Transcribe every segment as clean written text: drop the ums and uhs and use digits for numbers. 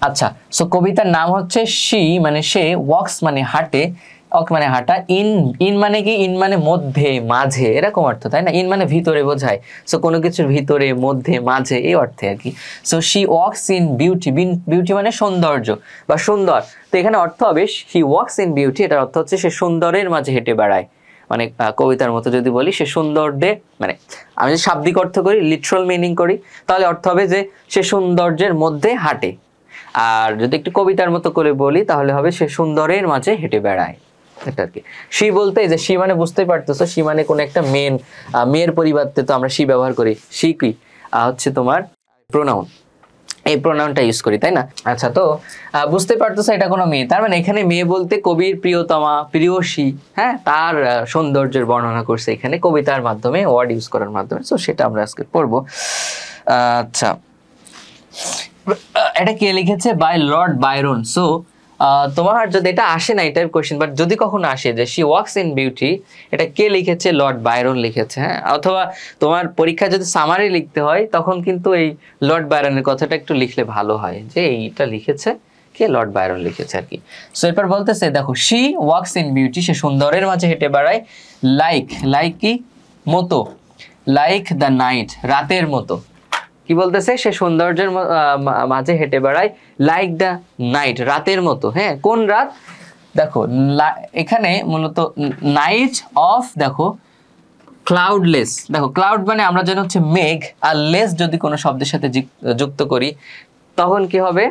আচ্ছা, সো কবিতার নাম হচ্ছে শি মানে সে, ওয়াক্স মানে হাঁটে, ওয়াক মানে হাঁটা, ইন ইন মানে কি, ইন মানে মধ্যে মাঝে এরকম অর্থ, তাই না? ইন মানে ভিতরে বোঝায়, সো কোনো কিছুর ভিতরে মধ্যে মাঝে এই অর্থে আর কি। So she walks in beauty, beauty মানে সৌন্দর্য বা সুন্দর, তো এখানে অর্থ হবে শি ওয়াক্স ইন বিউটি, এটার অর্থ হচ্ছে সে সুন্দরের মাঝে হেঁটে বেড়ায়। মানে কবিতার মতো যদি বলি সে সৌন্দর্যে, মানে আমি যদি শাব্দিক অর্থ করি, লিটারাল মিনিং করি, তাহলে অর্থ হবে যে সে সৌন্দর্যের মধ্যে হাঁটে। আর যদি একটু কবিতার মতো করে বলি তাহলে হবে সে সুন্দরের মাঝে হেঁটে বেড়ায়, এটা আর কি। শি বলতে যে শি মানে বুঝতেই পারতেছো, শি মানে কোনো একটা মেয়ের পরিবর্তে তো আমরা শি ব্যবহার করি, শি কি হচ্ছে তোমার প্রোনাউন, এই প্রোনাউনটা ইউজ করি, তাই না? আচ্ছা, তো বুঝতে পারতেছো এটা কোনো মেয়ে, তার মানে এখানে মেয়ে বলতে কবির প্রিয়তমা, প্রিয়সী, হ্যাঁ, তার সৌন্দর্যের বর্ণনা করছে এখানে কবিতার মাধ্যমে, ওয়ার্ড ইউজ করার মাধ্যমে। সো সেটা আমরা আজকে পড়বো। আচ্ছা, এটা কে লিখেছে? By Lord Byron. সো তোমার যদি এটা আসে না এই টাইপ কোয়েশ্চেন, বাট যদি কখনো আসে যে শি ওয়াক্স ইন বিউটি, এটা কে লিখেছে? লর্ড বায়রন লিখেছে, হ্যাঁ। অথবা তোমার পরীক্ষায় যদি সামারি লিখতে হয় তখন কিন্তু এই লর্ড বায়রনের কথাটা একটু লিখলে ভালো হয়, যে এইটা লিখেছে কে? লর্ড বায়রন লিখেছে আর কি। সো এরপর বলতেছে দেখো, শি ওয়াক্স ইন বিউটি, সে সুন্দরের মাঝে হেঁটে বেড়ায়, লাইক কি মতো, লাইক দ্য নাইট, রাতের মতো। কি বলতেছে? সে সৌন্দর্যের মাঝে হেঁটে বেড়ায়, লাইক দ্য নাইট, রাতের মতো, হ্যাঁ। কোন রাত? দেখো এখানে মূলত নাইট অফ, দেখো ক্লাউডলেস, দেখো ক্লাউড মানে আমরা জানি হচ্ছে মেঘ, আর লেস যদি কোনো শব্দের সাথে যুক্ত করি তখন কি হবে?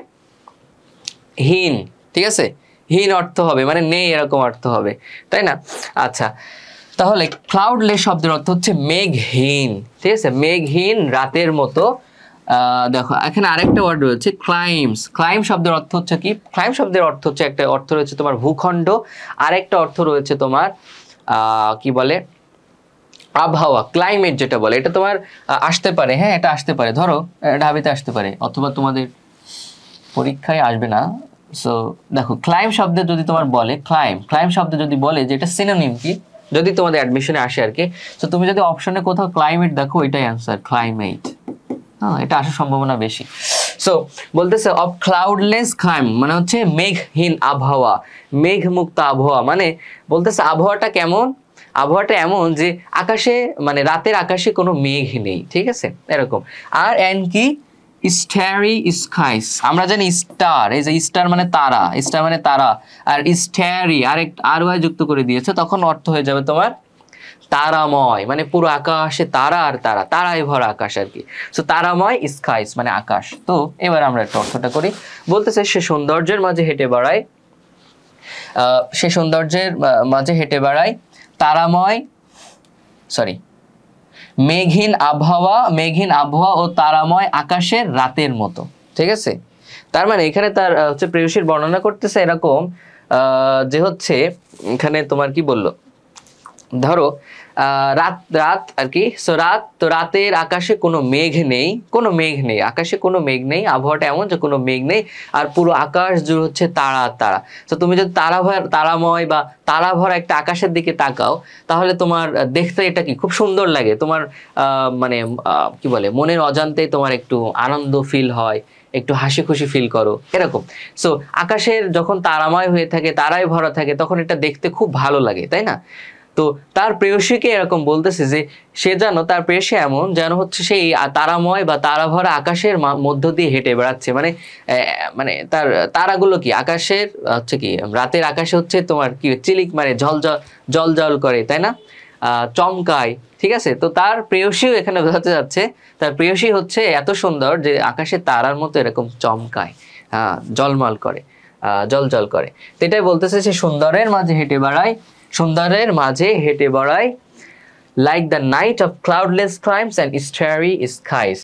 হীন, ঠিক আছে? হীন অর্থ হবে, মানে নেই এরকম অর্থ হবে, তাই না? আচ্ছা, তাহলে ক্লাউডলেস শব্দের অর্থ হচ্ছে মেঘহীন, ঠিক আছে? মেঘহীন রাতের মতো। দেখো এখানে আরেকটা ওয়ার্ড রয়েছে ক্লাইমস। ক্লাইম শব্দের অর্থ হচ্ছে কি? ক্লাইম শব্দের অর্থ হচ্ছে, একটা অর্থ রয়েছে তোমার ভূখণ্ড, আরেকটা অর্থ রয়েছে তোমার কি বলে আবহাওয়া, ক্লাইমেট যেটা বলে, এটা তোমার আসতে পারে, হ্যাঁ, এটা আসতে পারে, ধরো ঢাবিতে আসতে পারে, অথবা তোমাদের পরীক্ষায় আসবে না। সো দেখো ক্লাইম শব্দে যদি তোমার বলে, ক্লাইম শব্দে যদি বলে যে এটা সিনোনিম কি, যদি তোমাদের অ্যাডমিশনে আসে আর কি, তো তুমি যদি অপশনে কোথাও ক্লাইমেট দেখো, এটাই অ্যান্সার, ক্লাইমেট, হ্যাঁ, এটা আসার সম্ভাবনা বেশি। সো বলতেছে অফ ক্লাউডলেস ক্লাইম মানে হচ্ছে মেঘহীন আবহাওয়া, মেঘমুক্ত আবহাওয়া, মানে বলতেছে আবহাওয়াটা কেমন? আবহাওয়াটা এমন যে আকাশে, মানে রাতের আকাশে কোনো মেঘ নেই, ঠিক আছে, এরকম। আর এন্ড কি? স্টারি স্কাইস, আমরা জানি স্টার, এই যে স্টার মানে তারা, স্টার মানে তারা, আর স্টারি আর ওয়াই যুক্ত করে দিয়েছে, তখন অর্থ হয়ে যাবে তোমার তারাময়, মানে পুরো আকাশে তারা আর তারা, তারায় ভরা আকাশ আর কি। সো তারাময় স্কাইস মানে আকাশ। তো এবার আমরা একটা অর্থটা করি। বলতেছে সে সৌন্দর্যের মাঝে হেঁটে বেড়ায়, সে সৌন্দর্যের মাঝে হেঁটে বেড়ায়, তারাময়, সরি, মেঘহীন আবহাওয়া ও তারাময় আকাশের রাতের মতো, ঠিক আছে? তার মানে এখানে তার হচ্ছে প্রেয়সীর বর্ণনা করতেছে এরকম, যে হচ্ছে এখানে তোমার কি বললো, ধরো রাত আর কি। সো রাত, তো রাতের আকাশে কোনো মেঘ নেই, আকাশে কোনো মেঘ নেই, আবহাওয়াটা এমন যে কোনো মেঘ নেই, আর পুরো আকাশ জুড়ে হচ্ছে তারা। তো তুমি যদি তারাময় বা তারা ভরা একটা আকাশের দিকে তাকাও, তাহলে তোমার দেখতে এটা কি খুব সুন্দর লাগে, তোমার মানে কি বলে, মনের অজান্তে তোমার একটু আনন্দ ফিল হয়, একটু হাসি খুশি ফিল করো, এরকম। সো আকাশের যখন তারাময় হয়ে থাকে, তারায় ভরা থাকে, তখন এটা দেখতে খুব ভালো লাগে, তাই না? তো তার প্রেয়সীকে এরকম বলতেছে যে সে যেন, তার প্রেয়সী এমন যেন হচ্ছে সেই তারাময় বা তারা ভরা আকাশের মধ্য দিয়ে হেঁটে বেড়াচ্ছে, মানে তার তারাগুলো কি আকাশের হচ্ছে কি, রাতের আকাশে হচ্ছে তোমার কি চিলিক, মানে জল করে, তাই না? চমকায়, ঠিক আছে? তো তার প্রেয়সীও এখানে বোঝাতে যাচ্ছে, তার প্রেয়সী হচ্ছে এত সুন্দর যে আকাশের তারার মতো এরকম চমকায়, জলমল করে, জল করে। তো এটাই বলতেছে সে সুন্দরের মাঝে হেঁটে বেড়ায়, like the night of cloudless climes and starry skies,